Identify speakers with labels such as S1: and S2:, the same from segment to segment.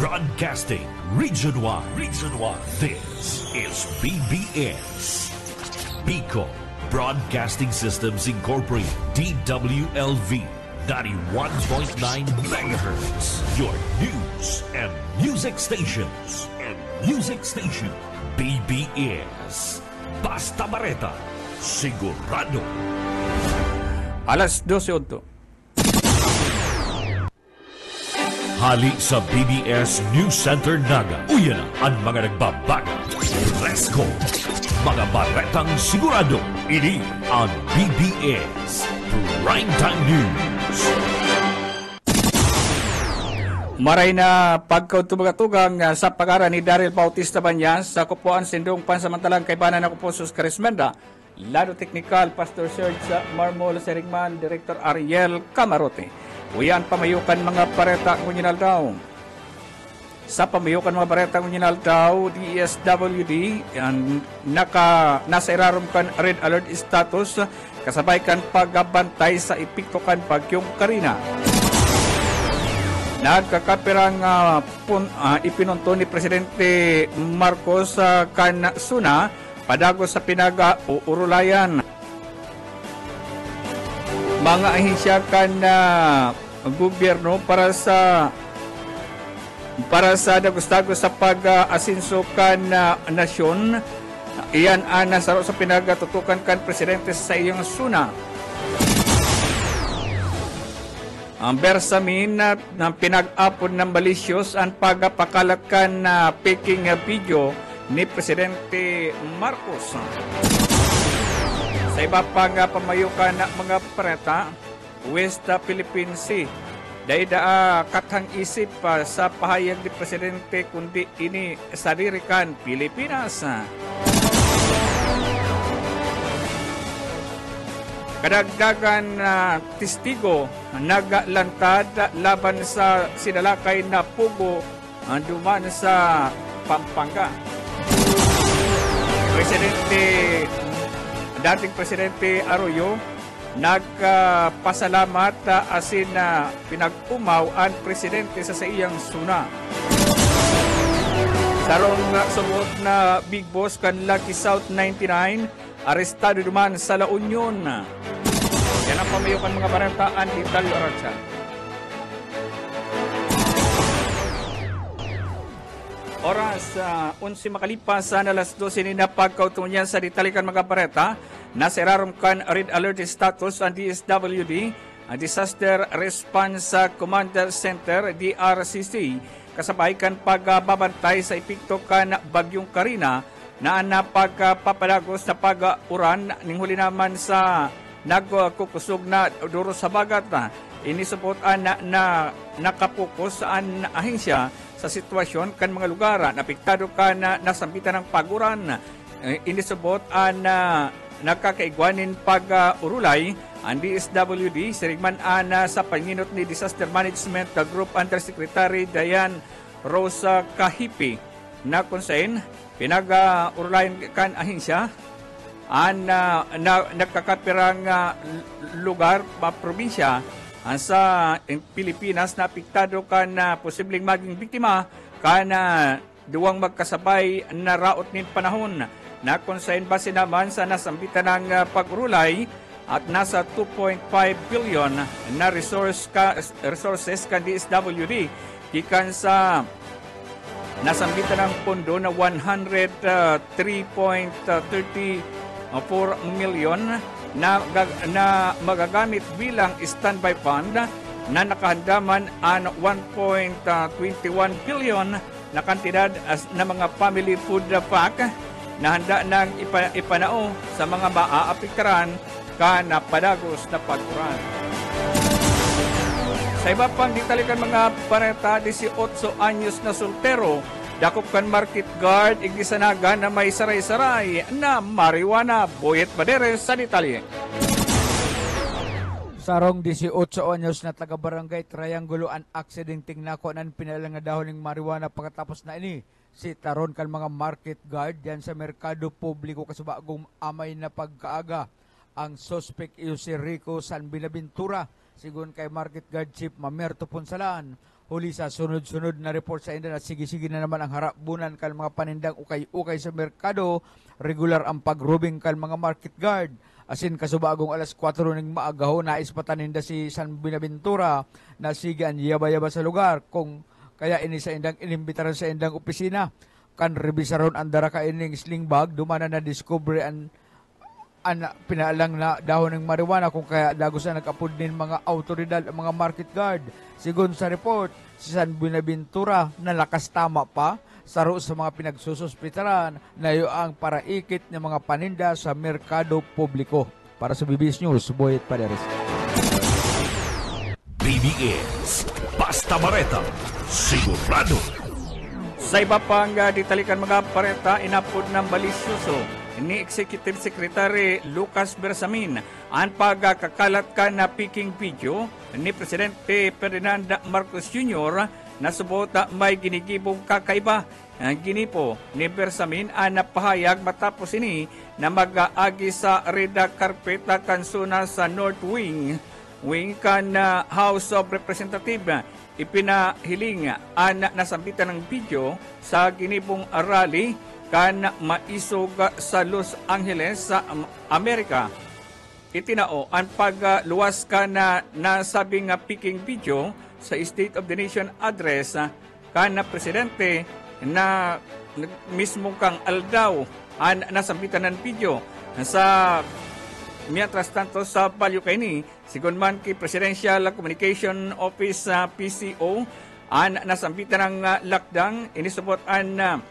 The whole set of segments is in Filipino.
S1: Broadcasting Region 1. This is BBS. Bicol Broadcasting Systems Incorporated. DWLV 91.9 MHz. Your news and music stations. BBS. Basta Bareta. Sigurado.
S2: Alas 12:08.
S1: Hali sa BBS News Center Naga. Uyan na ang mga nagbabago. Fresco. Mga baretang sigurado. Ini ang BBS Primetime News.
S2: Maray na pagkautubaga-tugang sa pag-ara ni Daryl Bautista Banyas sa Kupuan Sindong Pansamantalang Kaibanan ng Kupusos Karismenda. Lado Technical, Pastor Serge Marmol Serigman, Director Ariel Camarote. Uyan pamayukan mga pareta ngunyanal daw. Sa pamayukan mga pareta ngunyanal daw, DSWD, nasa irarom kan red alert status, kasabay kan pagbantay sa ipiktukan Bagyong Karina. Nagkakapirang ipinunto ni Presidente Marcos kan Suna, padago sa pinag-uurulayan. Mga ahensya kan gobyerno para sa dagos-dagos sa pag-asinso kan nasyon. Iyan ang nasaro sa pinagatutukan kan Presidente sa iyong Suna. Ang bersamin na pinag-apon ng malicious ang pagpakalat kan peking video ni Presidente Marcos. Sa iba pang pamayukan ng mga pareta, West Philippine Sea, daida katang isip sa pahayag ni Presidente kundi ini saririkan Pilipinas. Kadagdagan testigo naglantad laban sa sinalakay na pugo duman sa Pampanga. Dating Presidente Arroyo nagpasalamat asin pinag-umaw ang Presidente sa iyang Suna. Sarong sumot na Big Boss kan Lucky South 99, arestado duman sa La Union. Yan ang pamayukan mga barantaan ni Talio Aracha. Oras 11 makalipas na alas 12 ni napagkautunyan sa ditalikan mga pareta. Nasa irarom kan red alert status ang DSWD, ang Disaster Response Command Center, DRCC, kasabay kan pagbabantay sa epekto kan Bagyong Karina na napagpapadagos na pag-uran ning huli naman sa nagkukusog na duro sa bagat. Inisupot na nakapokus ang ahensya sa sitwasyon kan mga lugar napiktado kan nasambitan ng paguran. Inisubot ang nakakaigwanin pag-urulay ang DSWD sirigman ana sa panginot ni Disaster Management Group Undersecretary Diane Rosa Kahipi na konsain pinag-urulayan kan ahensya ang nagkakapirang lugar probinsya sa Pilipinas na apektado kan posibleng maging biktima kan duwang magkasabay na raot nin panahon na konsain base naman sa nasambitan ng pag-urulay at nasa 2.5 billion na resources kan DSWD gikan sa nasambitan ng pondo na 103.34 million na magagamit bilang standby fund na nakahandaman ang 1.21 billion na kantidad na mga family food pack na handa ng ipanao sa mga maaapektaran ka na padagos na pagkuran. Sa iba pang ditalikan mga pareta, 18 anyos na soltero, dakop kan market guard, ignisanaga na may saray-saray na marijuana. Boyet Badere sa detalye.
S3: Sarong 18 anyos na taga-barangay Triangulo ang aksidenteng nakuanan pinalang nga dahon ng marijuana pagkatapos na ini. Si taron kan mga market guard yan sa merkado publiko kasubagong amay na pagkaaga. Ang suspect iyo si Rico San Binaventura, sigun kay market guard chief Mamerto Ponsalan. Huli sa sunod-sunod na report sa inda na sige-sige na naman ang harapbunan kan mga panindang ukay-ukay sa merkado, regular ang pagrubing kan mga market guard. Asin kasubagong alas 4 ng maagaho nais pataninda si San Buenaventura na sige ang yaba-yaba sa lugar kung kaya ini sa indang inimbitaran sa indang opisina. Kan rebisaron ang dara ka ining sling bag, dumana na discovery ang pinalang na dahon ng marijuana kung kaya dagos na nag-apod din mga autoridad ang mga market guard. Sigun sa report, si San Buenaventura na lakas tama pa saro sa mga pinagsususpitaran na ang paraikit ng mga paninda sa merkado publiko. Para sa BBS News, Boyet Paderes.
S1: BBS Basta Bareta, sigurado.
S2: Sa iba pang ditalikan mga pareta, inapod ng balisyoso ni Executive Secretary Lucas Bersamin ang pagkakalat ka na peking video ni Presidente Ferdinand Marcos Jr. na subot may ginigibong kakaiba. Ang ginipo ni Bersamin ang napahayag matapos ini na mag-aagi sa Reda Carpeta kansuna sa North Wing kan House of Representatives. Ipinahiling ang nasambitan ng video sa ginibong rally kan maisog sa Los Angeles sa Amerika. Itinao ang pagluwas ka na nasabing peking video sa State of the Nation address kan na presidente na mismo kang aldaw ang nasambitan ng video sa mientras tanto sa Balyo Kaini, sigon man kay Presidential Communication Office sa PCO ang nasambitan ng lockdown, inisubot ang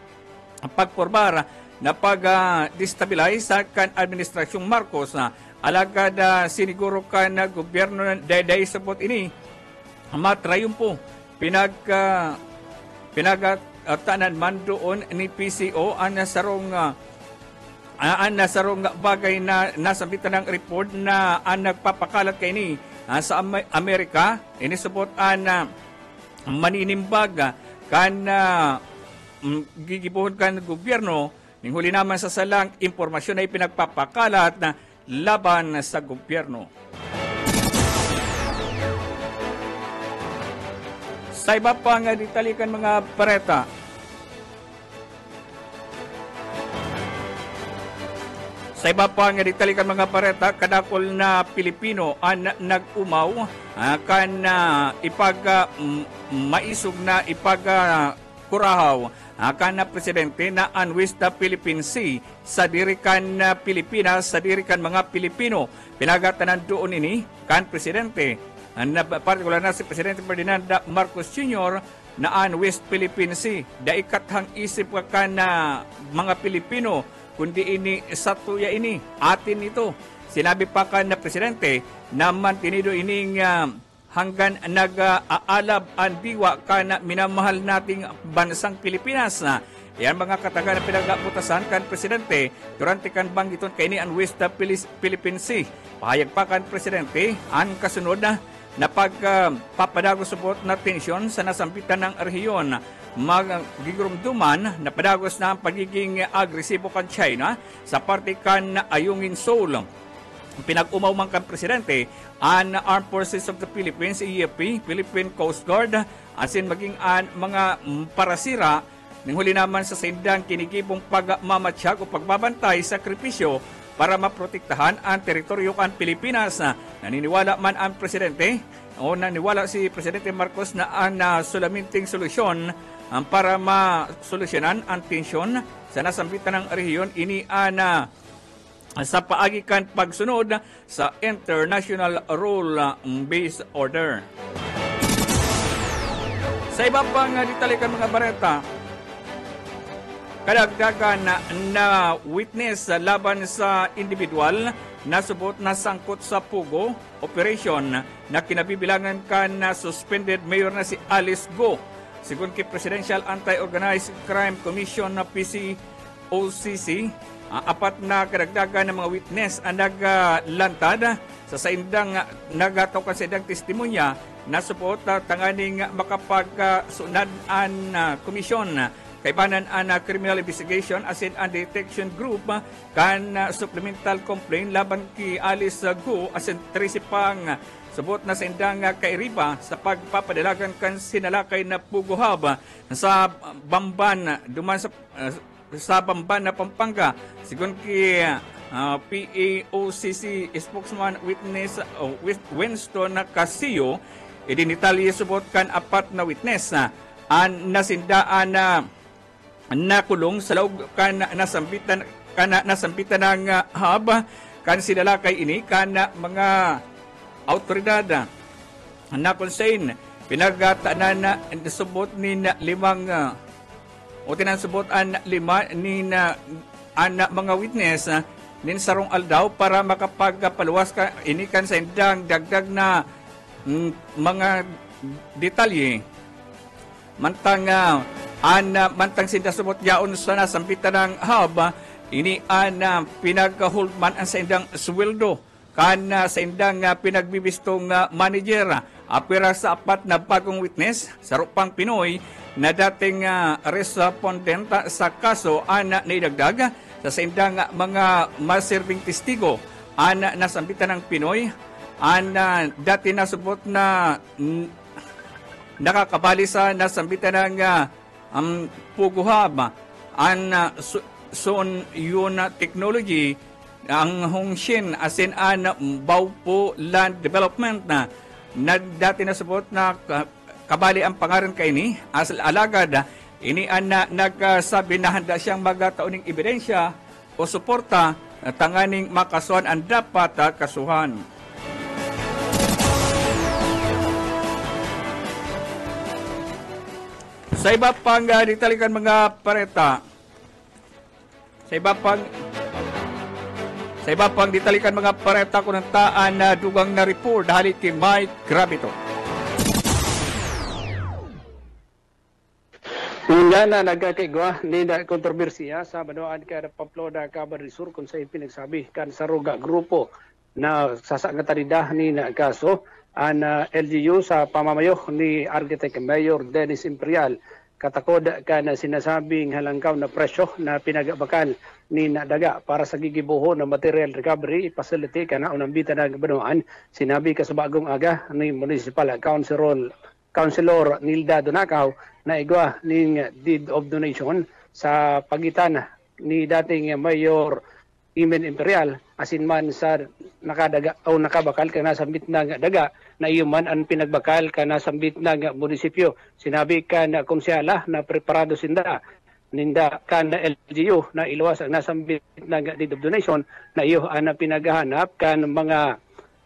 S2: pagporbar na pag-destabilize sa kan Administrasyong Marcos alagad siniguro kan gobyerno ng dayday sabot ini matrayumpo pinagtanan man doon ni PCO ang nasarong bagay na nasambitan ng report na ang nagpapakalat kay ni sa Amerika. Inisubot ang maninimbag kan gigibuhon kan gobyerno ning huli naman sa salang impormasyon ay pinagpapakalat na laban sa gobyerno. Sa iba pang ditalikan mga pareta, kadakol na Pilipino ang nag-umaw kan maisog na kurahaw kan na presidente na unwist the Philippine Sea sa dirikan Pilipinas, sa dirikan mga Pilipino. Pinagatanan doon ini kan presidente, partikular na si Presidente Ferdinand Marcos Jr. na unwist Philippine Sea. Daikathang isip ka na mga Pilipino, kundi ini satuya ini, atin ito. Sinabi pa kan na presidente na mantinido ining hanggang nag-aalab ang diwa ka na minamahal nating bansang Pilipinas. Yan mga kataga na pinag-aputasan kan presidente durante kan banggiton kay ni ang West Philippine Sea. Pahayag pa kan presidente ang kasunod na pagpapadago subot na tensyon sa nasampitan ng rehiyon. Magigurumduman na padagos na ang pagiging agresibo kan China sa parte kan Ayungin Seoul. Pinag-umaw man kan presidente ang Armed Forces of the Philippines, EFP, Philippine Coast Guard, asin maging ang mga parasira ning huli naman sa sindang kinigibong pagmamatsyag o pagbabantay sakripisyo para maprotektahan ang teritoryo kan Pilipinas. Naniniwala man ang presidente o naniwala si Presidente Marcos na ang sulaminting solusyon para masolusyonan ang tensyon sa nasambitan ng rehiyon ini sa paagikan pagsunod sa International Rule-Based Order. Sa iba pang ditalikan mga bareta, kadagdagan na witness laban sa individual na subot na sangkot sa Pugo operation na kinabibilangan kan na suspended mayor na si Alice Go. Sigun kay Presidential Anti-Organized Crime Commission na PCOCC, apat na kadagdagan ng mga witness ang naglantad sa saindang nagatokan sa indang testimonya na support tanganing makapagsunad ang komisyon kaibanan ang criminal investigation as in ang detection group kan supplemental complaint laban kay Alice Go as in 13 pang subot na sa indang kairiba sa pagpapadalagan kan sinalakay na puguhab sa Bamban duman sa Bamban na Pampanga. Sigun ki PAOCC spokesman witness Winston Casio, idinitalye subot kan apat na witness an nasindaan na nakulong sa loob kan nasambitan ng hub kan sinalakay ini kan mga autoridad na konsein pinagtaanan na subot ni limang o tinasubot an lima ni mga witness nin sarong aldaw para makapagpaluwas ka ini kan sa indang dagdag na mga detalye mantang sindasubot yaon sa nasambitan ng hub ini pinag-hold man ang sa indang sweldo kan sa indang pinagbibistong manager apira sa apat na bagong witness sa rupang Pinoy na dating respondent sa kaso naidagdag sa indang mga maserving testigo nasambitan ng Pinoy dati nasubot na nakakabali sa nasambitan ng puguhab Son yun technology ang Hongshin asin Baupo Land Development na dati nasubot na kabali ang pangaran kay ni asal alagad ini nagsabi na handa siyang magtauning ebidensya o suporta tanganing makasuhan ang dapat kasuhan. Sa iba pang ditalikan mga pareta, sa iba pang ditalikan mga pareta kunantaan na dugang na report dahil kay Mike Gravito.
S4: Nga na nagkakaigwa ni na kontrobersiya sa Banoan ka Pamplona, Camarines Sur kung sa pinagsabi kan sa Ruga Grupo na sasangatanida ni na kaso ang LGU sa pamamayo ni Architect Mayor Dennis Imperial katakod ka na sinasabing halangkaw na presyo na pinagabakal ni Daga para sa gigibuho ng material recovery facility ka na unambita ng Banoan. Sinabi ka sa bagong aga ni Municipal Councilor Nilda Donakaw na igwa ning deed of donation sa pagitan ni dating Mayor Imen Imperial asin man sa nakadaga o nakabakal ka na sambit ng daga na iyon ang pinagbakal ka na sambit ng munisipyo. Sinabi ka na konsyala na preparado ninda ka na LGU na iluwas ang nasambit ng deed of donation na iyo ang pinaghahanap ka ng mga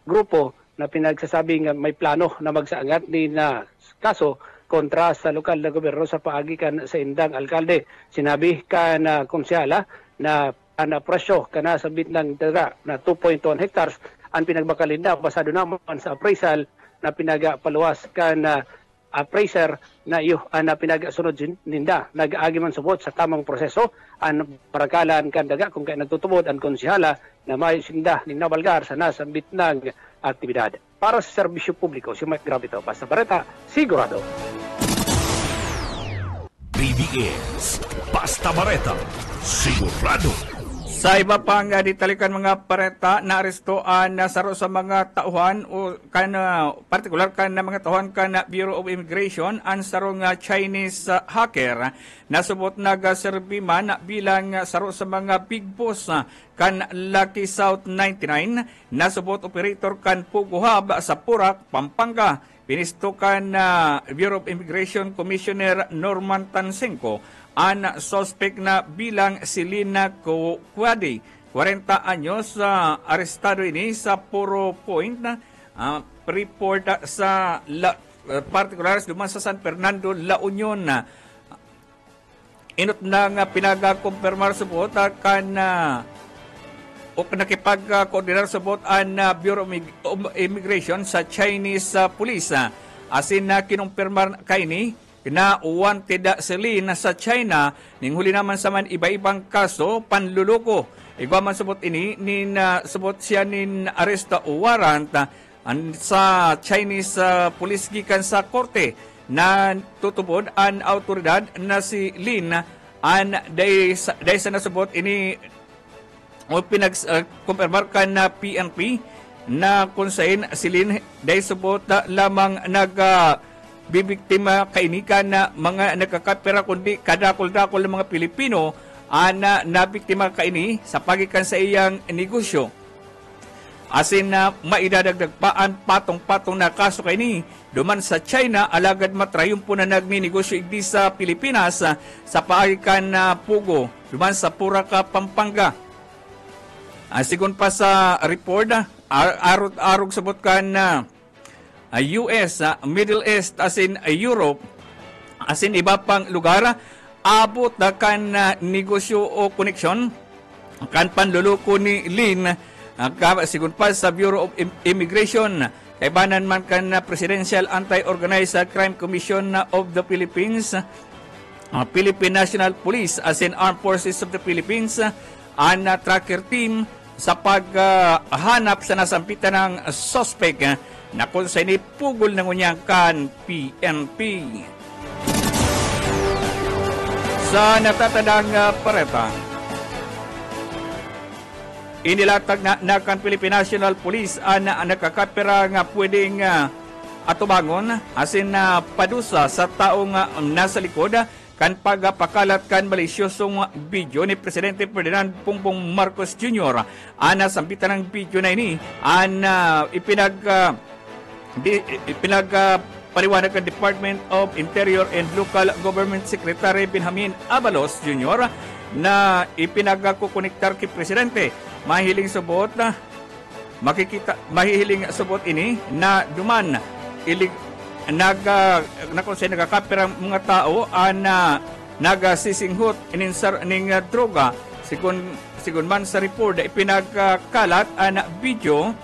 S4: grupo na pinagsasabing may plano na magsaangat ni na kaso kontra sa lokal na gobyerno sa paagikan sa indang alkalde. Sinabi ka na konsyala na presyo kana sa bit ng daga na 2.1 hectares ang pinagbakalin na basado naman sa appraisal na pinagapaluwas ka na appraiser na iyo ang pinagasunod ninda nag-aagi man subot sa tamang proseso ang parakalan kan daga kung kaya nagtutubod ang konsyala na may sinda ni nabalgar sa nasambit ng aktibidad. Para sa serbisyo publiko, si Mike Gravito, Basta Bareta, sigurado.
S1: BBS, Basta Bareta, sigurado.
S2: Sa iba pang ditalikan mga pareta na arestoan na saro sa mga tauhan o partikular na mga tauhan Bureau of Immigration ang sarong Chinese hacker na subot nagaserbiman bilang saro sa mga big boss Lucky South 99 na subot operator Puguhab sa Purak, Pampanga. Pinisto Bureau of Immigration Commissioner Norman Tansenko ang suspect na bilang Silina Kuwadi, 40 anyos, arestado ini sa Puro Point, report sa particulares duman sa San Fernando, La Union. Inot na pinag-confirmar subot o nakipag-coordinar subot ang Bureau of Immigration sa Chinese police. Asin na kinumpirmar kaini na wanted silin sa China ning huli naman sa man iba-ibang kaso panluloko. Igwa man subot ini subot siya nin arrest o warrant sa Chinese police gikan sa korte na tutubod ang autoridad na si Lin an day sa nasubot ini o pinag-kumpirmar na PNP na kung saan silin dahil subot lamang bibiktima kainikan na mga nagkakapera kundi kadakol-dakol ng mga Pilipino na nabiktima kaini sa pagikan sa iyang negosyo. Asin na maidadagdag paan patong-patong na kaso kaini duman sa China alagad matrayong po na nagminegosyo igdi sa Pilipinas sa pagikan na Pugo duman sa Puraca, Pampanga. Sigun pa sa report, arog sabot kan na US, Middle East, asin Europe, asin iba pang lugar, abot na kan negosyo o koneksyon, kan panluluko ni Lin, sigun pa sa Bureau of Immigration, kaibanan man kan Presidential Anti-Organized Crime Commission of the Philippines, Philippine National Police, asin Armed Forces of the Philippines, ang tracker team sa paghanap sa nasampitan ng suspect na kung sa inipugol ng unyang kan PNP. Sa natatandang pareta, inilatag na kan Philippine National Police na nakakapira nga pwedeng atubangon asin na padusa sa taong nasa likod kan pagpakalat kan malisyosong video ni Presidente Ferdinand Bongbong Marcos Jr. Nasampitan ng video na ini paliwanag ng Department of Interior and Local Government Secretary Benjamin Abalos Jr. na ipinagkukonektar kay Presidente. Mahihiling subot ini na duman nagkakapirang mga tao na nagasisinghot ininsar ning droga sigun man sa report ipinagkalat ang video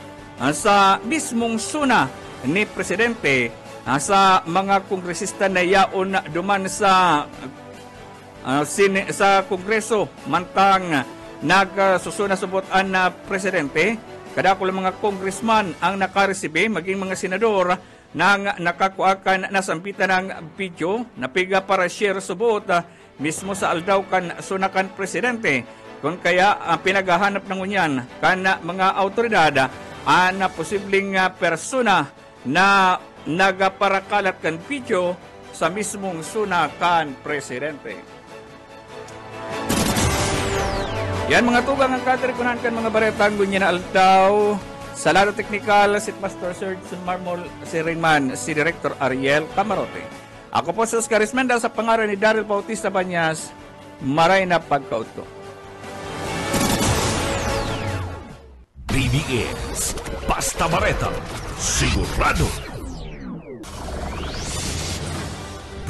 S2: sa mismong suna ni Presidente sa mga kongresista na yaon duman sa Kongreso mantang nagsusuna subotan na Presidente. Kadakol mga congressman ang nakaresibe maging mga senador nang nakakuakan nasampitan ng video na piga para share subot mismo sa aldaw kan sunakan Presidente. Kung kaya pinaghahanap ng unyan kan mga autoridad na posibleng persona na nagaparakalat kan video sa mismong sunakan Presidente. Yan mga tugang ang katarikunan kan mga baretang gunya na aldaw. Sa lado teknikal, si Pastor Serge Marmol, si Ringman, si Director Ariel Camarote. Ako po si Oscar Ismenda sa pangalan ni Daryl Bautista Banyas. Maray na pagkauto.
S1: BBS, Basta Bareta, Sigurado.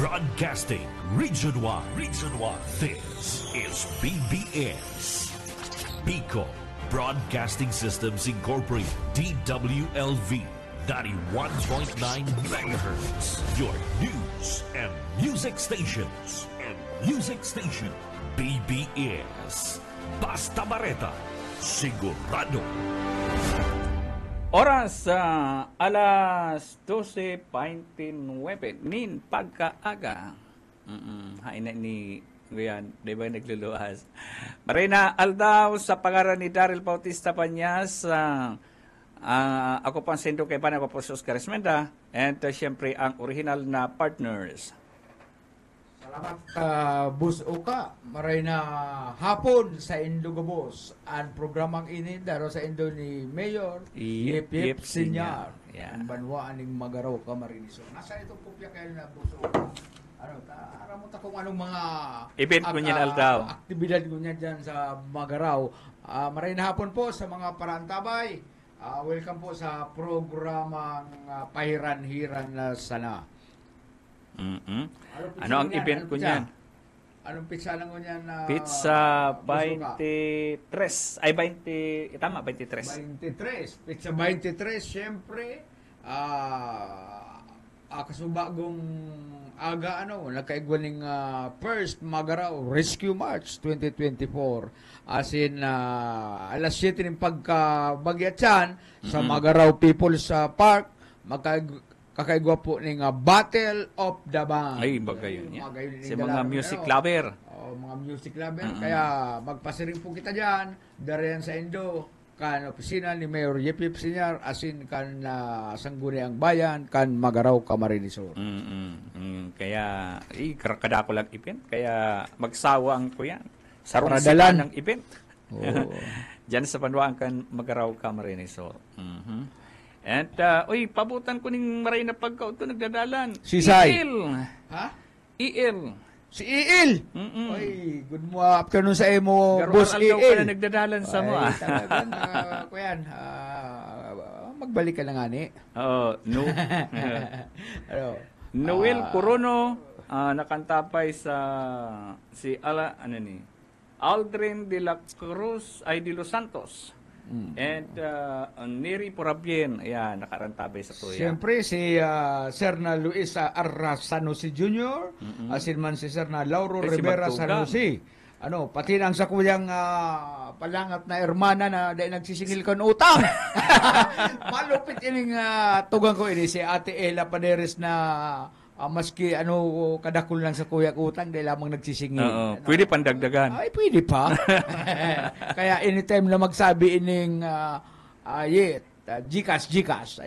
S1: Broadcasting Region 1. This is BBS. Pico Broadcasting Systems Incorporated, DWLV, 91.9 MHz. Your news and music stations. BBS. Basta Bareta. Sigurado.
S2: Oras alas 12:29 nin pagkaaga. Hain na ni Guyan, di ba nagluluhas? Marina aldaw sa pangalan ni Daryl Bautista Banyas. Ako pang sendo kay Pana po si Oscar Ismenda. And siyempre ang original na partners.
S3: Salamat Bus Oka. Marina hapon sa Indugabos. Ang programang ini daro sa Indo ni Mayor Yip Sinyar. Ang banwaan ng Magaraw Camarines. Nasa itong kopya kayo na Bus Oka. Aram mo ta kung anong mga
S2: event ko niyan aldaw.
S3: Aktibidad ko niyan dyan sa Magaraw. Maray na hapon po sa mga parantabay. Welcome po sa programang Pahiran-Hiran na Sana.
S2: Ano ang event ko niyan?
S3: Anong pizza lang ko niyan?
S2: Pizza 23. Ay, 20. Tama, 23.
S3: 23. Pizza 23, syempre. Kasubagong aga nagkaigwaning first Magaraw Rescue March 2024 as in alas 7 ng pagkabagyatsan sa Magaraw People's Park kakaigwa po ng Battle of the Band.
S2: Ay, bagayon niya. Sa mga music lover.
S3: Mga music lover. Kaya magpasiring po kita dyan. Dariyan sa Indo. kan opisina ni Mayor Yepip Senior asin kan Sangguniang Bayan kan Magaraw Camarines Sur.
S2: Kaya kadako lang event kaya magsawa ang kuya. Sarong
S3: Paradalan.
S2: ng event.
S3: Oo.
S2: Diyan sa Panduan kan Magaraw Camarines Sur. And pabutan ko ning maray na pagkauto nagdadalan.
S3: Sisay.
S2: Iil.
S3: Ha?
S2: Iil.
S3: Si Iil. Oy, good afternoon sa imo, Boss
S2: Garo-aral daw ka na
S3: Iil.
S2: nagdadalan sa mo.
S3: Ay, talagang, kuyan, magbalik ka na nga ni.
S2: Oo, no.
S3: Ano?
S2: Noel Corono nakantapay sa Aldrin de la Cruz ay de Los Santos. And Neri Porabien, ayan, nakarantabay sa tuya.
S3: Siyempre, si Sir na Luis Arrasano si Jr., asin man si Sir na Lauro
S2: Si
S3: Rivera
S2: Magtugang.
S3: San Jose. Pati nang sa kuyang palangat na hermana na dahil nagsisingil kan utang. Malupit ining tugang ko ini si Ate Ella Paneres na maski kadakul lang sa kuya utang dahil lamang nagsisingil.
S2: Pwede pandagdagan.
S3: Ay, pwede pa. Kaya anytime na magsabi ining Gcash.
S2: Gcash.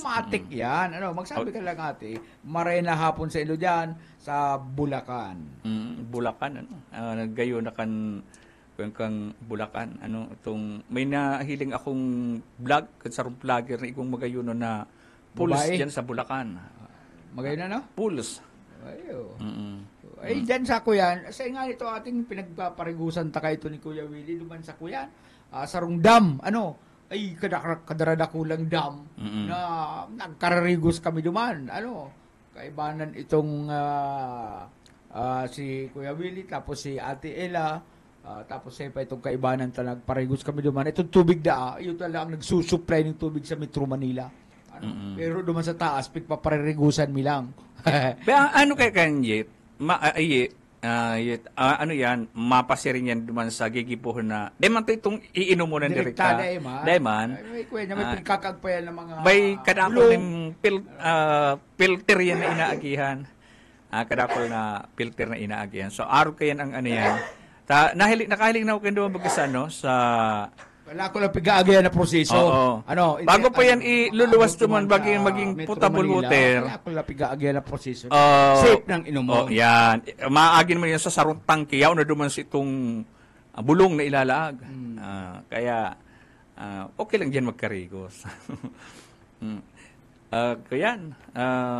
S3: Matik yan. Magsabi ka lang ate, maray na hapon sa ilo dyan, sa Bulacan.
S2: Bulacan, naggayo na kang Bulacan. May nahiling akong vlog, kansarong vlogger na ikong magayo na pulse
S3: Babae?
S2: dyan sa Bulacan.
S3: Magayon na, no?
S2: Pulse.
S3: Ayo. Ay, dyan sa kuyan, sa nga ito ating pinagpaparigusan taka ito ni Kuya Willie, duman sa kuyan, sarong dam, ay kadaradakulang dam, na nagkararigos kami duman, kaibanan itong si Kuya Willie, tapos si Ate Ella, tapos pa itong kaibanan nagparigos kami duman, itong tubig yun talaga ang nagsusupply ng tubig sa Metro Manila. Pero duman sa taas, pigpaparigusan mi lang.
S2: Pero kay Kanyet? Mapasirin yan duman sa gigipuhon na, man itong iinom mo ng direkta. Dayman.
S3: May kuya may pinakakagpayan ng mga
S2: may kadakol ng filter yan na inaagihan. Kadakol na filter na inaagihan. So, araw kayan ang yan. Nakahiling na ako kayo duman bagasa, sa
S3: wala ko lang pigaagayan na proseso.
S2: Oo. Bago pa yan iluluwas duman maging potable water.
S3: Wala ko lang pigaagayan na proseso. Safe ng inumo.
S2: Yan. Maagin mo yan sa sarong tangke. Yaw na duman sa itong bulong na ilalaag. Kaya, okay lang dyan magkarigos. Kaya,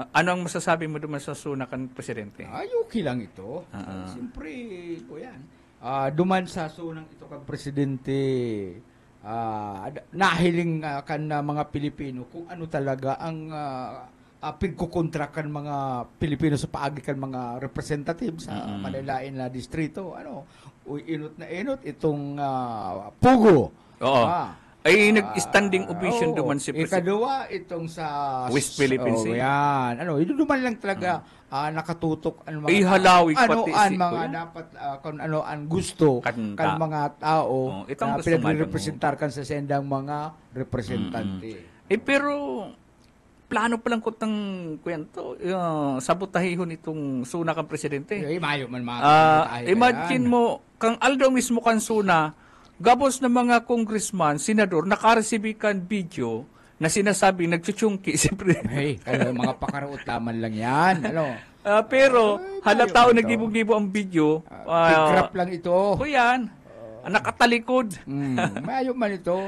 S2: ano ang masasabi mo duman sa sunakan presidente?
S3: Ay, okay lang ito. Siyempre, ko yan. Duman sa sunang ito kang presidente, nahiling kan mga Pilipino kung ano talaga ang pigkukontra kan mga Pilipino sa paagi kan mga representative sa malalain na distrito. Inot na inot itong Pugo.
S2: Oo. Ay nag-standing ovation duman si President.
S3: Ikaduwa itong sa
S2: West Philippine Sea.
S3: Yan. Ito duman lang talaga nakatutok ang mga
S2: halawig pati
S3: ang mga dapat ang gusto kan mga tao na pinagrepresentar kan sa sendang mga representante.
S2: Pero plano pa lang ko tang kwento sabotahihon itong suna kang presidente.
S3: Mayo man
S2: imagine mo kang Aldo mismo kan suna gabos ng mga congressman, senador, nakareceive kan video na sinasabi nagchuchungki siyempre.
S3: Mga pakarautaman lang yan.
S2: Pero halatao nagibo-gibo ang video.
S3: Pigrap lang ito.
S2: Yan. Nakatalikod.
S3: Mayo man ito.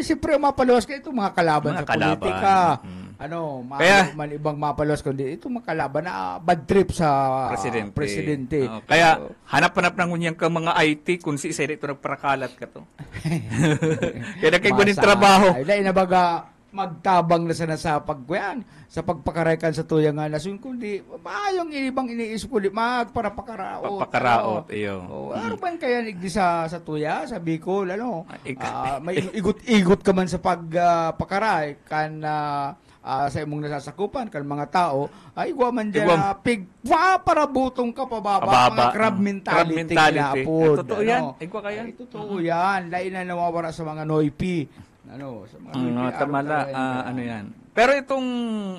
S3: Siyempre mapaluwas ka ito mga kalaban sa politika. Kaya man ibang mapaluwas kundi ito mga kalaban na bad trip sa presidente.
S2: Kaya hanap-hanap ng unyang ka mga IT kung si isa ito nagparakalat ka to. Kaya nagkigunin trabaho.
S3: Ay nabaga magtabang na sana sa sa pagpakarekan sa tuyang nga nasun kundi maayong ibang iniisip ko magparapakaraot.
S2: Papakaraot iyo.
S3: Ano man kaya nigdi sa tuya sa Bicol may igot-igot ka man sa pagpakaray kan sa imong nasasakupan kan mga tao ay man diyan para butong ka pababa mga crab mentality na po.
S2: Totoo yan. Igwa kaya.
S3: Totoo yan. Lain na nawawala sa mga noipi. Sa mga
S2: tamala yan. Pero itong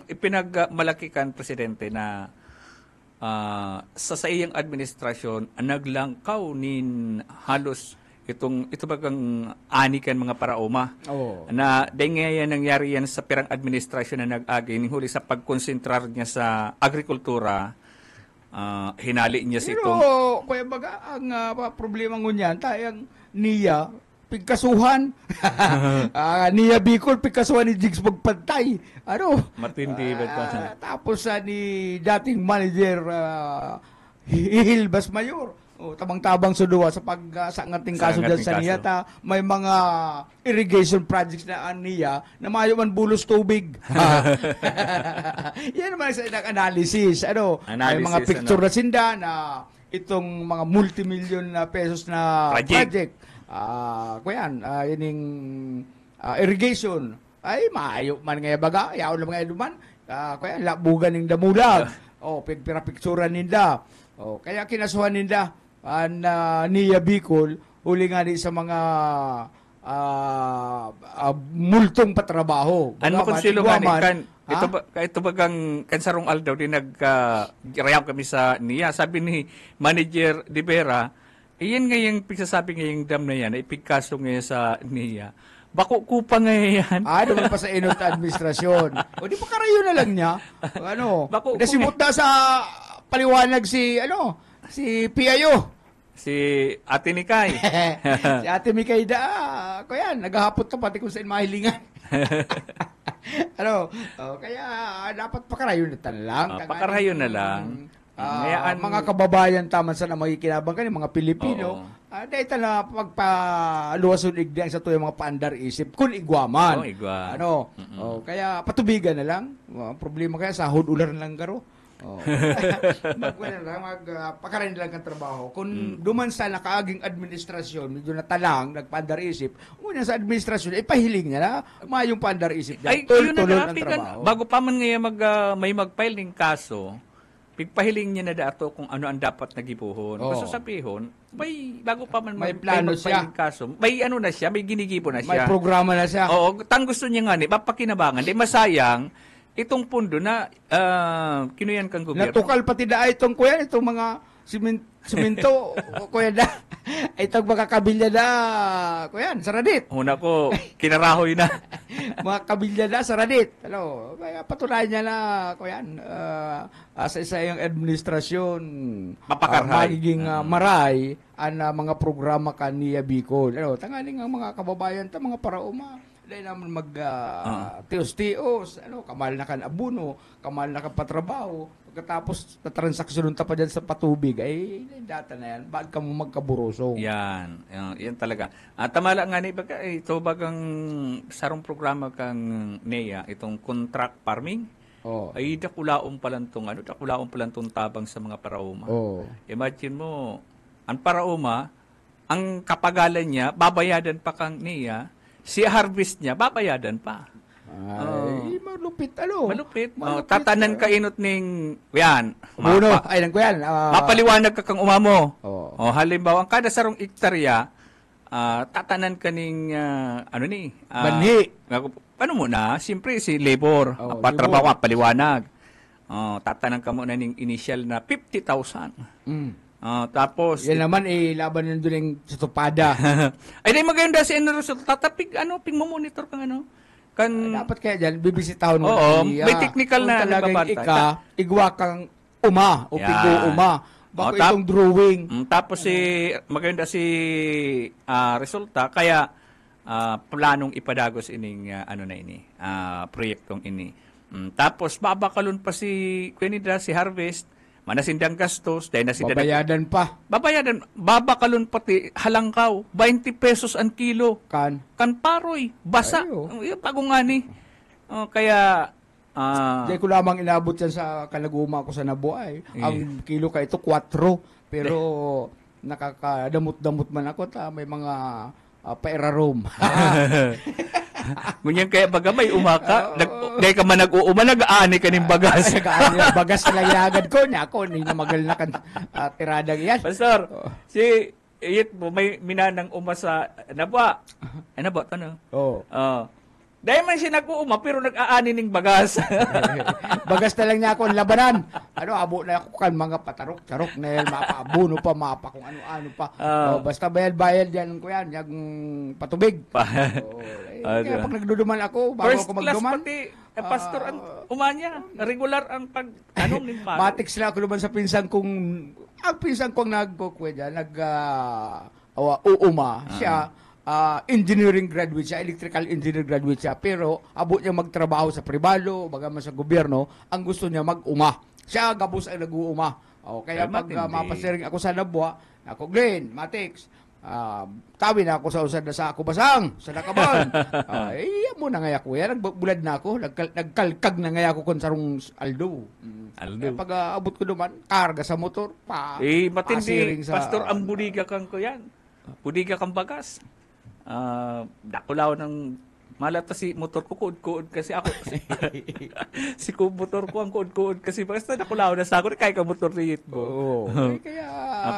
S2: ipinagmalakikan presidente na sa iyang administrasyon naglankaw nin halos ito bagang ani kan mga paraoma.
S3: Oh.
S2: Na dahil nga yan nangyari yan sa pirang administrasyon na nag-agi, huli sa pagkonsentrar niya sa agrikultura, hinali niya si
S3: Pero,
S2: itong...
S3: kuya baga, ang problema ngunyan, tayang niya, pigkasuhan. Niya Bicol, pigkasuhan ni Jigs magpantay. Ano?
S2: Matindi ba?
S3: Tapos ni dating manager, Hihil Basmayor. Tabang-tabang suduwa sa pagsangating kaso dyan sa niya. May mga irrigation projects na niya na mayo man bulos tubig. Yan naman sa analysis. May mga picture na sinda na itong mga multimillion na pesos na project. Kuyan, ining irrigation. Ay, maayo man nga baga. Yaw lang nga duman. Kuyan, labugan ng damulag. Pigpira-picturean ninda. Kaya kinasuhan ninda niya Bicol, huli nga din sa mga multong patrabaho.
S2: Ano konsilo nga kan ito bagang kansarong aldaw din nag-rayap kami sa niya. Sabi ni Manager De Vera, iyan nga yung pigsasabi nga yung dam na yan, ipigkaso nga sa niya. Bako kupa nga yan.
S3: Naman pa sa inot administrasyon. O di pa karayo na lang niya. Nasimot na sa paliwanag si PIO.
S2: Si Ate Mikay.
S3: Si Ate Mikay kuya, naghahapot ka pati kung saan mahilingan. Kaya dapat pakarayo na lang.
S2: Pakarayo na lang.
S3: Mga kababayan taman sa na magikinabang kan mga Pilipino. Dahil na pagpaluwason igdiang sa tuyo mga paandar isip kun igwaman. Kaya patubigan na lang. Problema kaya sahod ular lang karo. Pakarin lang ang trabaho. Kung duman sa nakaaging administrasyon, medyo natalang, nagpandar isip, una sa administrasyon, ipahiling niya na, mayong pandar isip niya. Tulol ang trabaho.
S2: Bago pa man ngayon may mag-file ng kaso, pigpahiling niya na dato kung ano ang dapat nagibuhon. Gusto sabihin, bago pa man
S3: may plano siya.
S2: Kaso, may ano na siya, may ginigibo na siya.
S3: May programa na siya.
S2: Tang gusto niya nga mapakinabangan, di masayang, itong pundo na kinuyan kang gobyerno.
S3: Natukal pati itong kuya, itong mga simento, kuya na. Itong mga kabilya na, kuya, saradit.
S2: Una ko, kinarahoy na.
S3: Mga kabilya na, saradit. Kaya patunayan niya na, kuya, sa isa yung administrasyon, magiging maray ang mga programa kaniya Bicol. Tangaling ang mga kababayan, mga parauma. Dahil naman tios-tios, kamal na kan abuno, kamal na kan patrabaho, pagkatapos na transaksyon pa dyan sa patubig, ay data na yan, ba't ka mo magkaburusong?
S2: Yan talaga. Tamala nga ito bagang sarong programa kang NEA, itong contract farming, ay dakulaong palang tong tabang sa mga parauma. Imagine mo, ang parauma, ang kapagalan niya, babayadan pa kang NEA, si harvest niya, babayadan pa.
S3: Ay, malupit.
S2: Malupit. Tatanan ka inot ning, yan.
S3: Mapaliwanag
S2: ka kang umamo. Halimbawa, ang kada sarong ektarya, tatanan ka ning,
S3: banhi.
S2: Ano muna? Siyempre, si labor. Patrabaho, paliwanag. Tatanan ka muna ning initial na 50,000. Tapos
S3: yan naman laban nandun yung sa tupada.
S2: Ay di maganda si resulta tapig ping-monitor kang
S3: dapat kaya diyan bibisitahon mo
S2: may technical na
S3: nagbabanta. Igwa kang o pigo bako itong drawing.
S2: Tapos maganda si resulta kaya planong ipadagos ining proyektong ini. Tapos babakalon pa si Harvest manasindang gastos, dahil
S3: babayadan pa.
S2: Babakalon pati halangkaw, 20 pesos ang kilo. Kan paroy, basa. Pagungani. Kaya,
S3: Diyan ko lamang inabot yan sa kalaguma ko sa nabuhay. Ang kilo ka ito, 4. Pero, nakakadamot-damot man ako, may mga pairarom.
S2: Ngunyan kaya baga may umaka, dahil ka man nag-uuma, nag-aani ka ng bagas.
S3: Bagas na lagad ko niya ako, hindi na magal na tiradang yan.
S2: Pastor, si Iyit mo, may minanang uma sa nabwa. Nabwa ka na? Dahil man siya nag-uuma, pero nag-aani ng bagas.
S3: Bagas na lang niya ako ang labanan. Abo na ako kan mga patarok-tarok na yan, mapaabuno pa, mapa kung ano-ano pa. Basta bayad-bayad yan ko yan, yung patubig. Kaya pag nagduduman ako, bago
S2: First
S3: ako
S2: class
S3: magduman,
S2: pati, pastor, umanya, regular ang pag-anong ng paro.
S3: matik sila ako duman sa pinsan kong, ang pinsan kong nagkukwedya, uuma, siya, engineering graduate siya, electrical engineer graduate siya, pero abot niya magtrabaho sa pribado, bagaman sa gobyerno, ang gusto niya mag-uma. Siya gabos ang nag-uuma. Kaya pag mapasiring ako sa Nabwa, ako, Glenn, Matix, tawi na ako sa usad na sa ako basang, sa nakaban. Mo na nga ako. Yan, nagbulad na ako, nagkalkag na nga ako kung sarong Aldo. Kaya pag abot ko naman, karga sa motor,
S2: matindi,
S3: sa,
S2: pastor, ang budiga kang ko yan. Budiga kang bagas. Dakulaw ng malata si motor ko kuod-kuod kasi ako si motor ko ang kuod-kuod kasi basta nakulaw na sa ako kaya ka motor riyit mo.
S3: Kaya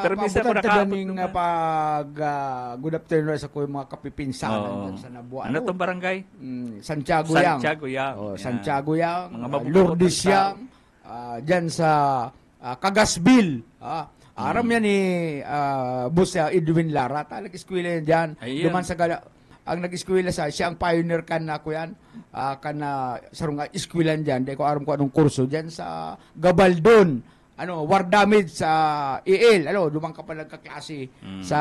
S2: pero minsan ako
S3: nakaabot pag good afternoon sa ko yung mga kapipinsanan sa Nabwa.
S2: Ano tong barangay?
S3: Santiago Yang. Santiago Yang, Lourdes Yang, dyan sa Cagasville. Aram yan ni Boss Edwin Lara. Nag-eskwela yan dyan. Duman sa ang nag-eskwela siya ang pioneer kan na ako yan. Sarong eskwelan dyan. Di ko aram ko anong kurso dyan sa Gabaldon. War damage sa EL. Dumang ka pa nagkaklase sa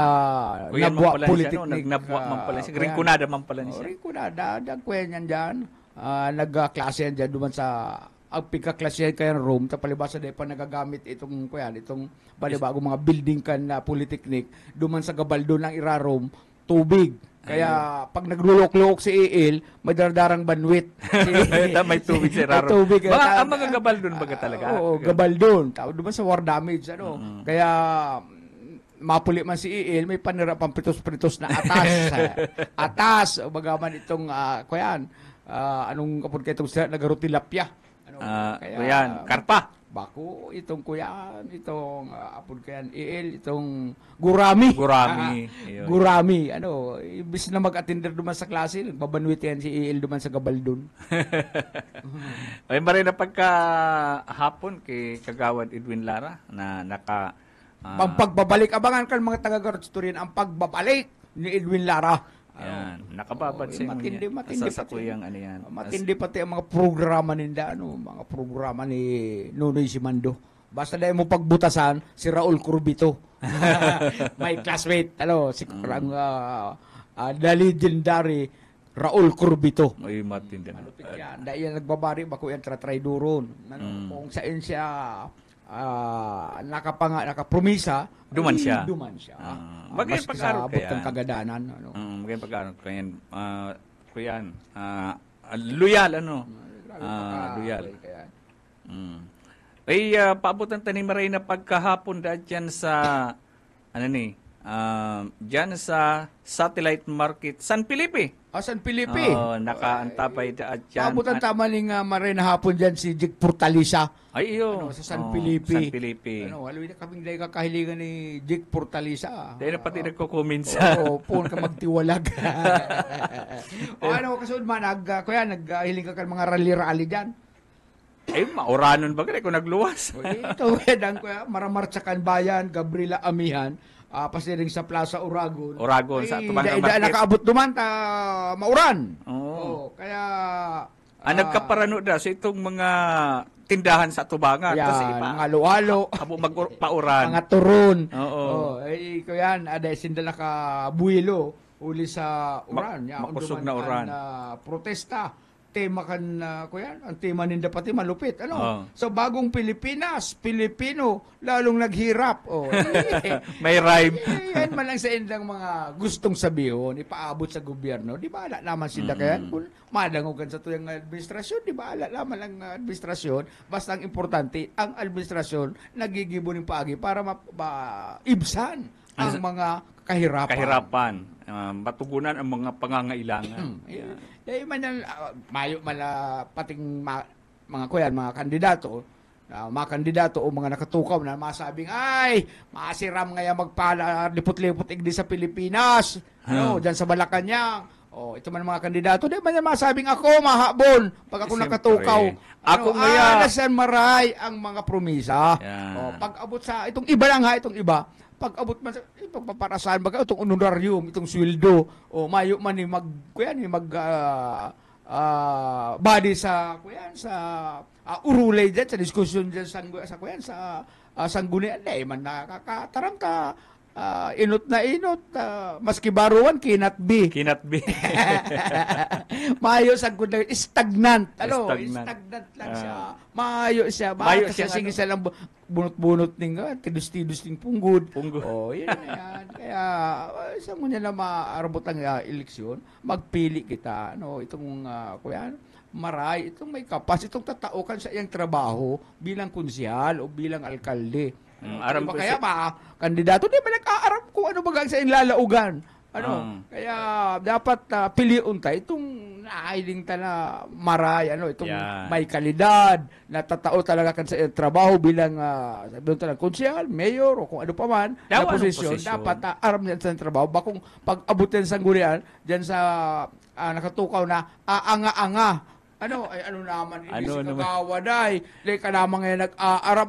S3: Nabwa Polytechnic.
S2: Nabwa man pala siya. Rinconada man pala siya.
S3: Rinconada. Dagkuyan yan dyan. Nagkaklase yan dyan. Duman sa ang pagkaklase kaya room tapalibasa dahil pa nagagamit itong balibago mga building kan na Polytechnic duman sa Gabaldon ng irarom tubig kaya pag naglulok-lok si EL may dardarang banwit
S2: may tubig sa irarom ang mga Gabaldon baga talaga
S3: Gabaldon duman sa war damage kaya mapuli man si EL may panira pang pritos-pritos na atas bagaman itong anong kapag kayo itong nagarutilapya
S2: kuyan, karpa.
S3: Bako, itong kuyan, itong apod kayan, itong gurami. Gurami. Ibis na mag-attender duman sa klase, babanwit yan si EL duman sa Gabaldon.
S2: Ay, marin na pagkahapon kay Kagawad Edwin Lara na
S3: pagbabalik, abangan kan mga taga-Garotsturin ang pagbabalik ni Edwin Lara.
S2: Nakababad siya.
S3: Matindi
S2: sa kuyang ano yan.
S3: Matindi pati ang mga programa ninda, mga programa ni Nonoy Simando. Basta dahil mo pagbutasan, si Raul Curbito. My classmate, the legendary Raul Curbito.
S2: Ay, matindi.
S3: Dahil yan nagbabari, bako yan tratry duron. Kung saan siya nakapromisa,
S2: duman siya.
S3: Maski sa abot kang kagadanan.
S2: Maging pag-aaral ko yan. Kuyan. Loyal, loyal. Ay, paabutan tanim maray na pagkahapon dyan sa, dyan sa Satellite Market, San Felipe.
S3: San Felipe.
S2: Nakaantapay dyan.
S3: Paabutan tama ning maray na hapon dyan si Jig Portalisa.
S2: Ay, iyo.
S3: Sa San Felipe.
S2: San Felipe.
S3: Wala na kaming dahil kakahiligan ni Jig Portalisa.
S2: Dahil na pati nagko-comment sa.
S3: Puno ka magtiwalag. Kasunod man, naghiling ka kan mga rally-rally dyan.
S2: Mauranon ba kung nagluwas?
S3: Ito, maramartsakan bayan, Gabriela Amihan, pasiring sa Plaza Uragon.
S2: Sa Tubangang Market.
S3: Nakaabot duman, mauran. Kaya
S2: nagkaparano da sa itong mga tindahan sa Tubangan.
S3: Mga lualo.
S2: Abo magpauran.
S3: Mga turon.
S2: Kuyan,
S3: ada sindala ka buwilo uli sa uran.
S2: Makusog na uran.
S3: Protesta. Tema kan kuyan, ang tema ninda pati malupit. So bagong Pilipinas, Pilipino, lalong naghirap.
S2: May rhyme.
S3: Yan man lang sa indang mga gustong sabihin, ipaabot sa gobyerno. Di ba ala naman sila kaya kung madangugan sa tuyang administrasyon, di ba ala naman lang administrasyon. Basta ang importante, ang administrasyon nagigibo ng paagi para maibsan ang mga kahirapan.
S2: Matugunan ang mga pangangailangan.
S3: Mayo pating mga kuyan, mga kandidato o mga nakatukaw na masabing, masiram ngaya magpala lipot-lipot igdi sa Pilipinas, dyan sa Malacanang, Ito man mga kandidato, di man yan masabing ako mahabol pag ako
S2: Siyempre.
S3: nakatukaw.
S2: Ako ngaya.
S3: Nasan maray ang mga promisa.
S2: Yan.
S3: Pag abot sa, itong iba lang ha, itong iba, pag abot man sa, pagpaparasan, baga itong honorarium, itong sweldo, mayo man ni body sa, sa urulay dyan, sa diskusyon dyan sa sanggunian, man nakakatarang ka. Inot na inot, maski baruan, cannot be.
S2: Cannot be.
S3: Mayo sa good stagnant.
S2: Stagnant.
S3: Lang siya. Mayo siya.
S2: Mayo siya,
S3: Sige siya lang bunot-bunot ning tidus-tidus ning punggod. Yun na yan. Kaya sa mo niya na maarabot ang eleksyon, magpili kita. Itong kuyan, maray, itong may kapas, itong tataukan sa iyang trabaho bilang konsyal o bilang alkalde.
S2: Aram ko
S3: kaya kandidato di ba nag-aaram kung ano bagang sa inlalaugan. Kaya dapat piliun tayo itong nailing ta na maray, itong may kalidad, natatao talaga kan sa trabaho bilang sabihin talaga konsyal, mayor o kung ano pa man na posisyon. Dapat aram yan sa trabaho. Bakong pag-abutin sa gurian diyan sa nakatukaw na aanga-anga. Ano naman, hindi si kagawaday. Like ka naman ngayon nag-aaram.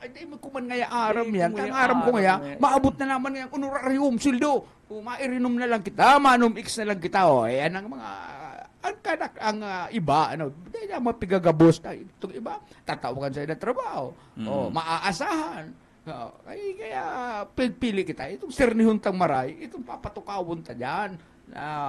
S3: Hindi mo kuman ngaya aram yan. Kang aram ko ngaya, maabot na naman ngayang honorarium, sildo. Mairinom na lang kita, manom X na lang kita. Yan ang mga, ang iba, hindi na mapigagabos na. Itong iba, tatawagan sa'yo ng trabaho. Maaasahan. Kaya pili kita. Itong sirnihuntang maray, itong papatukawon ta dyan.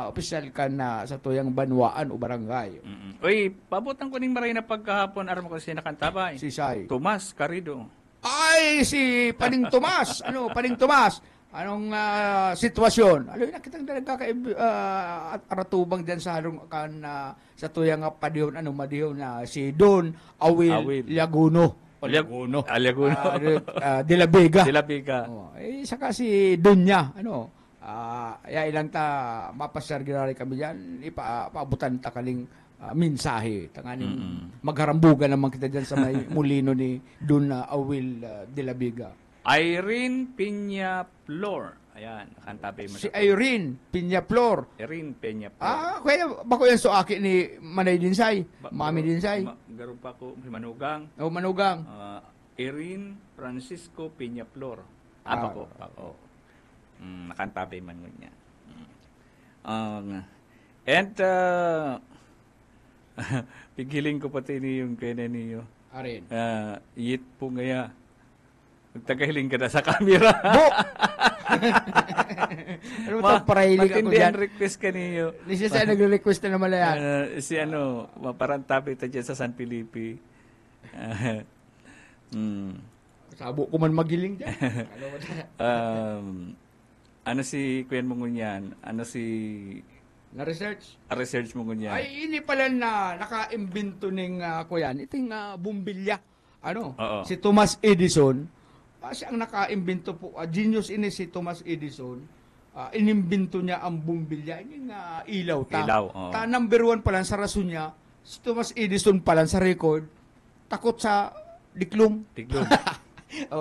S3: Opisyal ka na sa tuyang banwaan o barangay.
S2: Uy, pabutan ko ning maray na pagkahapon, aram ko siya nakantabay.
S3: Si Sai.
S2: Tomas Carrido.
S3: Ay, si Paning Tomas. Paning Tomas? Anong sitwasyon? Nakitang talaga kay aratubang diyan sa halong kan sa tuyang padihon madihon na si Don Awil Laguno.
S2: Laguno.
S3: De la Vega.
S2: De la Vega.
S3: Saka si Dunya, ilang ta mapasarginari kami diyan, ipaabutan ta kaling mensahe tanganing magharambugan naman kita diyan sa may mulino ni Don Awil de la Vega.
S2: Irene Peña Flor. Ayan, nakantabi mo.
S3: Si Irene Peña Flor.
S2: Irene Peña Flor.
S3: Kaya bako yan suaki ni Manay Dinsay, Mami Dinsay.
S2: Garo pa ko si Manugang.
S3: Manugang.
S2: Irene Francisco Peña Flor. Ako. Nakantabi man niya. Pigiling ko pati ni yung kaya niyo.
S3: Arin.
S2: Yit po ngaya. Magtagahiling ka na sa camera.
S3: Bo! Parailig ako dyan.
S2: Request ka niyo.
S3: Siya sa nagre-request na naman na yan.
S2: Si maparantabi ta dyan sa San Felipe.
S3: Sabo ko man magiling dyan.
S2: Si Kuyan mo ngunyan?
S3: Na-research?
S2: Research mo ngunyan?
S3: Ay, ini pala na naka-imbento ng kuyan. Iting bumbilya. Si Thomas Edison. Siya ang naka-imbento po. Genius ini si Thomas Edison. Inimbento niya ang bumbilya. Ini nga ilaw ta. Number 1 pa lang sa rason niya. Si Thomas Edison pa lang sa record. Takot sa diklom.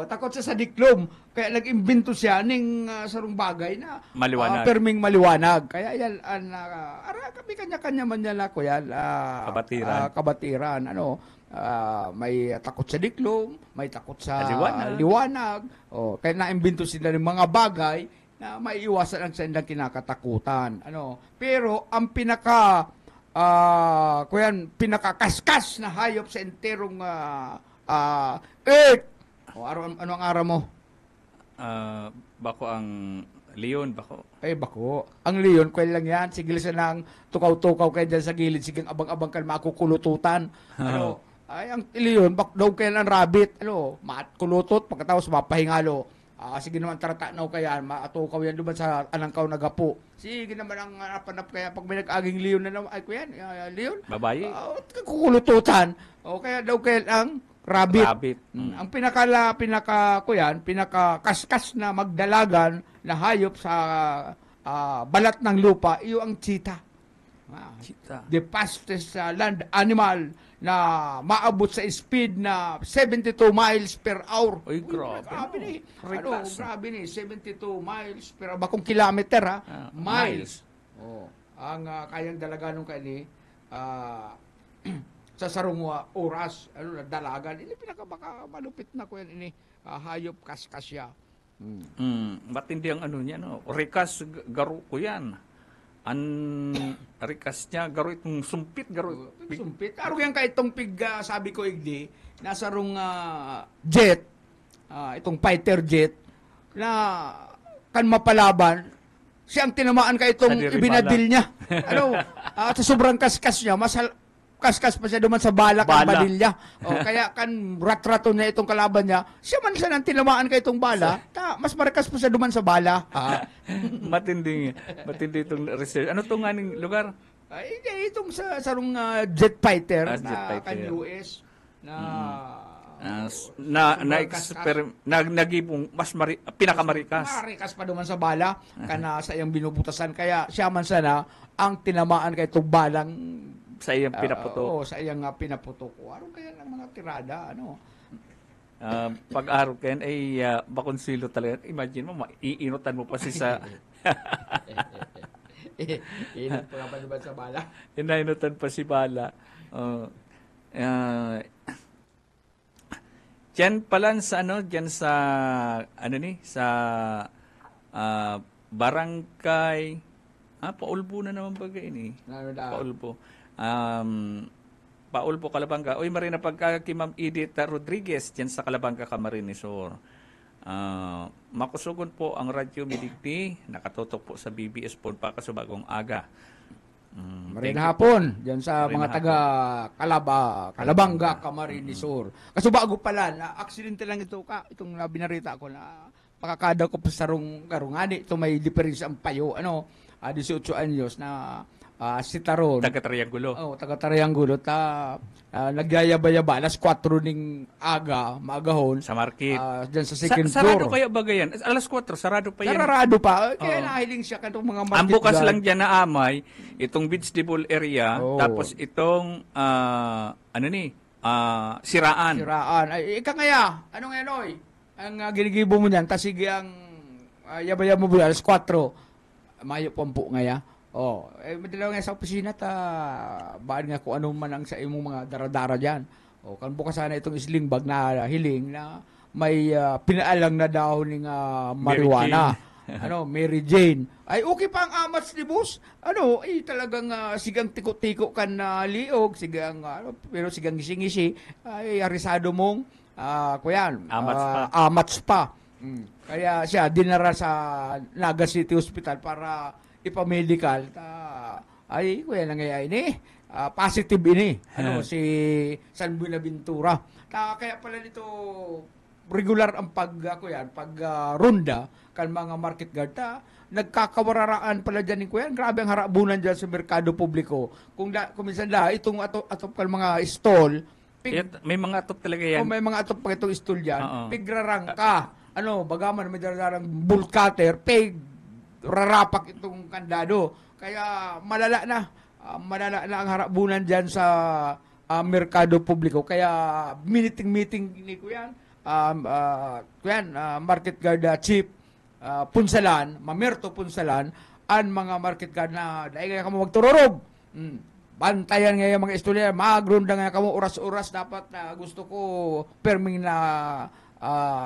S3: Takot siya sa diklom. Kaya nag-imbento siya ng sarong bagay na
S2: maliwanag.
S3: Perming maliwanag. Kaya yan, kami kanya-kanya man yan ako yan. Kabatiran. May takot sa diklom, may takot sa liwanag. Kaya naimbento sila ng mga bagay na maiiwasan ang sa ilang kinakatakutan. Pero ang pinakakaskas na hayop sa enterong Earth. Ano ang araw mo?
S2: Bako ang leon, bako.
S3: Bako. Ang leon, kwel lang yan. Sigil siya ng tukaw-tukaw kayo dyan sa gilid. Sige, abang-abang ka makukulututan. Ang leon, daw kayo ng rabbit. Kulutot, pagkatapos mapahingalo. Sige naman, taratanaw kaya, maatukaw yan doon sa anangkaw na gapo. Sige naman ang napanap kaya pag may nag-aging leon na naman, leon?
S2: Babayi?
S3: Kukulututan. Kaya daw kayo ang rabbit. Ang pinakakaskas na magdalagan na hayop sa balat ng lupa, iyo ang cheetah. The fastest land animal na maabot sa speed na 72 miles per hour.
S2: Uy, grabe.
S3: Grabe ni 72 miles per hour. Bakong kilometer, miles. ang kayang dalaganong kani sa sarong oras dalagan ini pinaka malupit na ko yan ini hayop kaskasya.
S2: Matindi ang ano niya, no? Rikas garo ko yan. Rikas niya, garo itong sumpit, garo.
S3: Sumpit. Aro yan ka itong sabi ko igdi, nasa rong jet, itong fighter jet, na kan mapalaban, siyang tinamaan ka itong ibinadil niya. Sa sobrang kaskas niya, kaskas pa siya duman sa bala kan badilya. Kaya kan rat-rato na itong kalaban niya, siya man siya nang tinamaan ka itong bala, mas marikas pa siya duman sa bala.
S2: Matindi itong research. Ano itong aning lugar?
S3: Hindi, itong sa sarong jet fighter
S2: Jet
S3: na
S2: fighter.
S3: kan US
S2: nagibong pinakamarikas.
S3: Marikas pa duman sa bala kana sa iyang binubutasan, kaya siya man sana ang tinamaan kay itong balang
S2: Sa iyang pinaputok.
S3: sa iyang pinaputok. Ano kaya ng mga tirada, ano?
S2: Pag-araw kayan ay bakonsilo talaga. Imagine mo, iinutan mo pa sa...
S3: Inot pa nga ba sa bala?
S2: Inainutan pa si Bala. Diyan pala sa barangay, Paulbo na naman bagay ini. Paulbo. Paulbo, Calabanga. Uy, marina pagka kay Ma'am Edith Rodriguez diyan sa Calabanga, Camarines Sur. Makusugon po ang Radyo Midigti, nakatutok po sa BBS po pakasubagong aga.
S3: Marina hapon diyan sa mga taga Calabanga, Camarines Sur. Kaso bago pala na aksidente lang itong binarita ko na pakakada ko sa karungani ito may diferensya ang payo 18 anyos na si Taron.
S2: Taga-Triangulo.
S3: Taga-Triangulo. Nagyayaba-yaba. Alas 4 ning maagahon.
S2: Sa market.
S3: Diyan sa second floor.
S2: Sarado kaya ba yan? Alas 4, sarado pa yan.
S3: Sarado pa. Kaya nahiling siya kanong mga market.
S2: Ang bukas lang dyan na amay, itong vegetable area, tapos itong, siraan.
S3: Siraan. Ay, ika ngaya. Ano ngayon, oy? Ang ginigibo mo niyan, tasigi ang yaba-yaba mo alas 4. Mayo pompo ngaya. Madalaw nga sa opisina baan nga kung ano man ang sa imong mga daradara diyan. Kan bukas sana itong sling bag na hiling na may pinaalang na daw ning marijuana. Mary Jane. Ay okay pa ang amats ni boss. Talagang sigang tiko-tiko kan liog, sigang pero sigang ngisi-ngisi ay arisado mong kuyan. Amats pa. Kaya siya dinara sa Naga City Hospital para ipamedical kuya nangyayari ini positive ini si San Buenaventura kaya pala dito regular ang pag ronda kan mga market guard nagkakawararaan pala dyan kuya grabe ang harabunan dyan sa merkado publiko kung minsan itong atop kan mga stall
S2: may mga atop talaga yan
S3: may mga atop pa itong stall dyan pigrarang ka bagaman may dararang bull cutter rarapak itong kandado. Kaya malala na ang harabunan dyan sa merkado publiko. Kaya meeting ni Kuyan, Market Guard Chief Punsalan, Mamerto Punsalan, ang mga market guard na dahil kaya kamo magtururog. Bantayan ngayon mga istorya, magrunda nga kamo oras-oras dapat na gusto ko perming na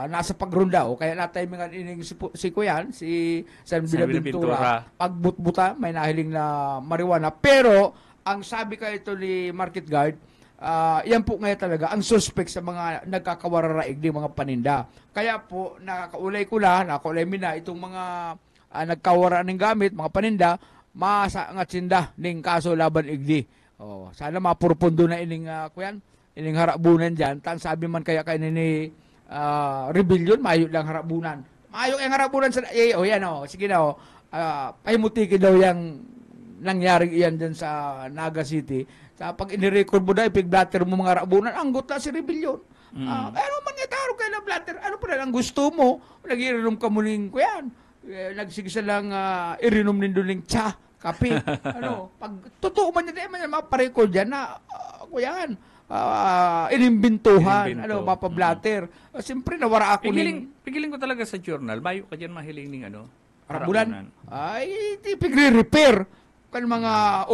S3: nasa pagrunda kaya natay mga ining si Kuyan si San Buenaventura pagbutbuta may nahiling na marijuana pero ang sabi ka ito ni market guard yan po ngayon talaga ang suspect sa mga nagkakawararaig di mga paninda kaya po nakaulay mina itong mga nagkawara ng gamit mga paninda masa nga tsinda ning kaso laban igdi sana mapurpundo na ining Kuyan ining harabunan dyan tan sabi man kaya ni rebellion, mayo lang harabunan. Mayo ang harabunan sa sige na pahimutiki daw yang nangyari iyan dyan sa Naga City. Sa pag inirecord mo daw, pig-blatter mo mga harabunan, anggot na si rebellion. Ano man nga taro kayo na blatter? Ano pa lang gusto mo? Nag-irinom ka muling ko yan. Nagsigisa lang irinom ninduling tsa, kape. Pag totoo man yan, maparecord yan na, kuyan. Inimbintuhan, mapablatter. Siyempre, nawara ako
S2: Pigiling ko talaga sa journal. Bayo ka dyan mahiling ning
S3: harabunan. Ay, pigre-repair. kan mga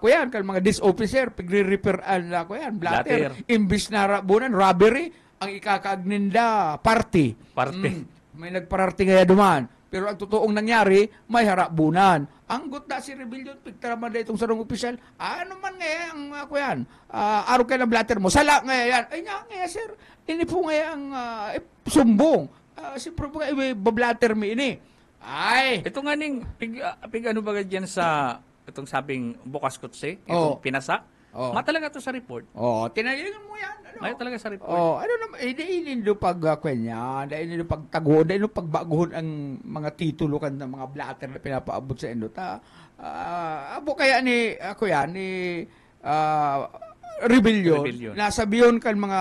S3: kuyan kan mga dis officer pigre-repair kuyan blatter imbis na bunan robbery ang ikakaagninda party. May nagpararty kaya duman. Pero ang totoong nangyari, may harabunan. Ang gutda si Rebellion, pigtaraman na itong sarong opisyal, ano man nga ang kuyan, araw kayo ng blatter mo, sala nga yan. Ay nga sir, ini po nga ang sumbong. Siyempre po nga, bablatter mi ini. Ay!
S2: Ito nga ning, pig ano ba dyan sa, itong sabing bukas kutse, itong pinasa, matalaga to sa report.
S3: Tinagilan mo yan.
S2: May talaga sa report.
S3: Ano naman, hindi nyo pag-kwenya, hindi nyo pagtaguhon, hindi nyo pagbaguhon ang mga titulo kan ng mga blatter na pinapaabot sa inyo. Abo kaya ni, Rebellion, nasabiyon kan mga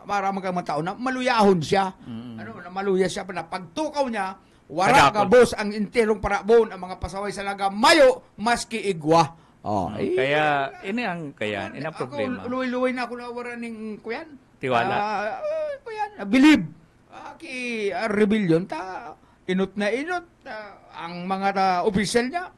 S3: maraming mga tao na maluyahon siya. Na maluya siya, na pagtukaw niya, wala ka boss ang interong parabon, ang mga pasaway sa laga, mayo, maski igwa.
S2: Kaya ini ang problema.
S3: Ako luwi-luwi na ako na wala ning kuyan.
S2: Tiwala.
S3: Kuyan, believe. Ki Rebellion inot ang mga official niya.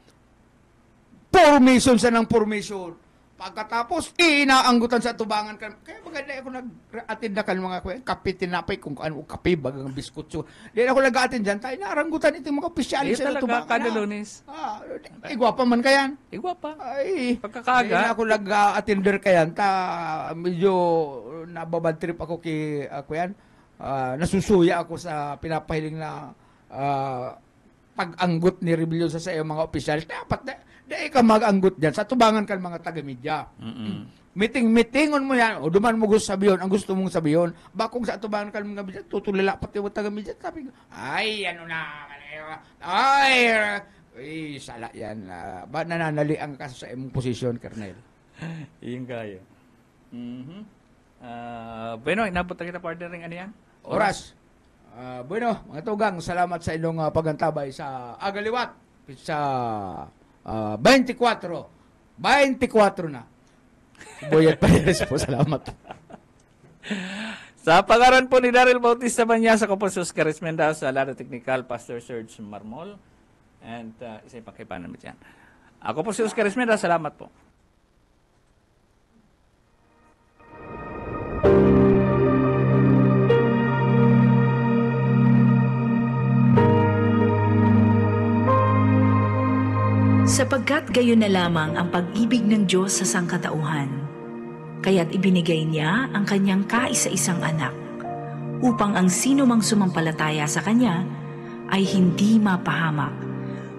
S3: Formation sa ng formation. Pagkatapos, inaanggutan sa tubangan kan. Kaya maganda ako nag-attend na kan mga kuya. Kape tinapay kung ano kape, bagang biskutso. Di ako nag-attend dyan. Tayo naaranggutan ito mga opisyalis sa tubangan.
S2: Kada Lunes.
S3: Igwapa man kayan.
S2: Igwapa.
S3: Ay,
S2: pagkakaga.
S3: Di ako nag-attender kayan. Medyo nababad trip ako kay kuyan. Nasusuya ako sa pinapahiling na pag-anggot ni Rebellion sa iyong mga opisyal. Dapat dahil ka mag-anggot dyan sa tubangan kan mga taga-media. Meeting-meetingon mo yan. O duman mo gusto sabiyon, ang gusto mong sabiyon. Bakong sa tubangan kan mga media, tutulila pati yung taga-media. Sabi ko, ano na. Sala yan. Ba nananali ang kaso sa imong posisyon, Colonel?
S2: Iyon kaya. Bueno, inabot na kita partner ng ano yan?
S3: Oras. Bueno, mga tugang, salamat sa inyong pagantabay sa Agaliwat. Sa 24 na. Boyet Paredes po, salamat.
S2: Sa pangaran po ni Daryl Bautista Banyasa, ako po si Oscar Esmenda sa Lara Technical, Pastor Serge Marmol, and isa yung pakipanan mo dyan. Ako po si Oscar Esmenda, salamat po.
S5: Sapagkat gayon na lamang ang pag-ibig ng Diyos sa sangkatauhan, kaya't ibinigay niya ang kanyang kaisa-isang anak, upang ang sino mang sumampalataya sa kanya ay hindi mapahamak,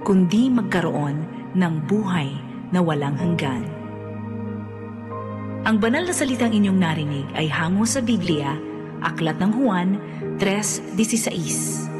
S5: kundi magkaroon ng buhay na walang hanggan. Ang banal na salitang inyong narinig ay hango sa Biblia, Aklat ng Juan 3:16.